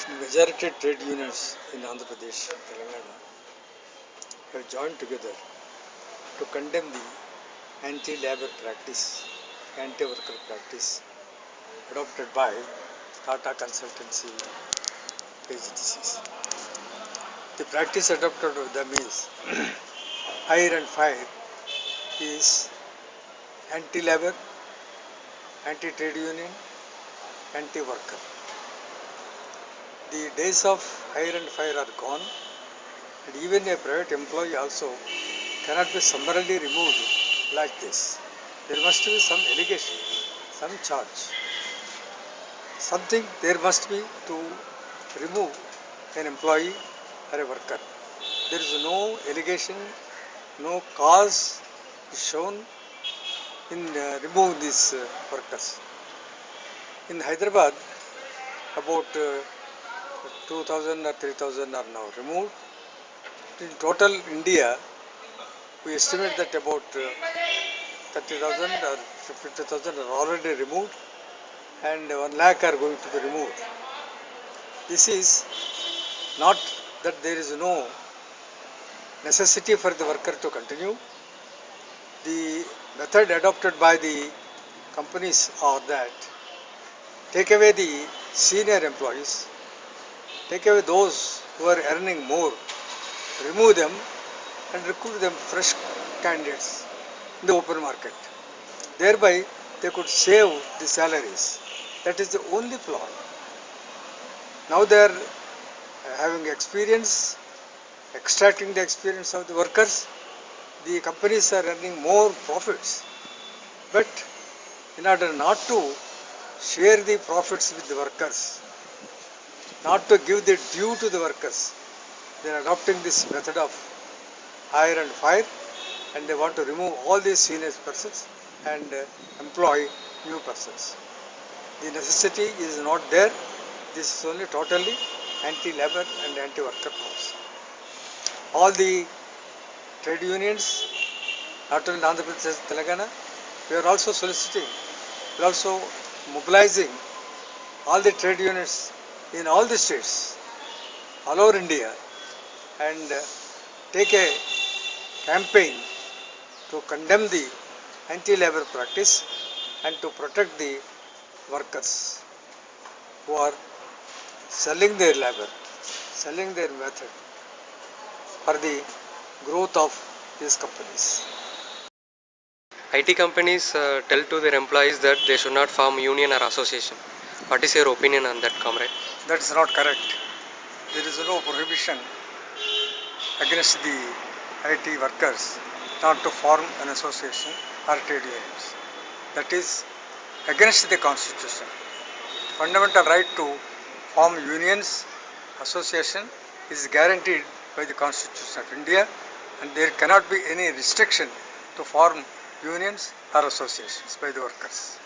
Majority trade unions in Andhra Pradesh, Telangana have joined together to condemn the anti-labor practice, anti-worker practice adopted by Tata Consultancy agencies. The practice adopted by them is hire and fire is anti-labor, anti-trade union, anti-worker. The days of hire and fire are gone, and even a private employee also cannot be summarily removed like this. There must be some allegation, some charge. Something there must be to remove an employee or a worker. There is no allegation, no cause shown in removing these workers. In Hyderabad, about 2,000 or 3,000 are now removed. In total India, we estimate that about 30,000 or 50,000 are already removed, and 1 lakh are going to be removed. This is not that there is no necessity for the worker to continue. The method adopted by the companies are that take away the senior employees, take away those who are earning more, remove them and recruit them fresh candidates in the open market. Thereby they could save the salaries. That is the only plan. Now they are having experience, extracting the experience of the workers. The companies are earning more profits. But in order not to share the profits with the workers, not to give the due to the workers, they are adopting this method of hire and fire, and they want to remove all these senior persons and employ new persons. The necessity is not there. This is only totally anti-labor and anti-worker cause. All the trade unions, not only in Andhra Pradesh, Telangana, we are also soliciting, we are also mobilizing all the trade unions in all the states, all over India, and take a campaign to condemn the anti-labor practice and to protect the workers who are selling their labor, selling their method for the growth of these companies. IT companies tell to their employees that they should not form union or association. What is your opinion on that, comrade? That is not correct. There is no prohibition against the IT workers not to form an association or trade unions. That is against the constitution. Fundamental right to form unions, association is guaranteed by the Constitution of India, and there cannot be any restriction to form unions or associations by the workers.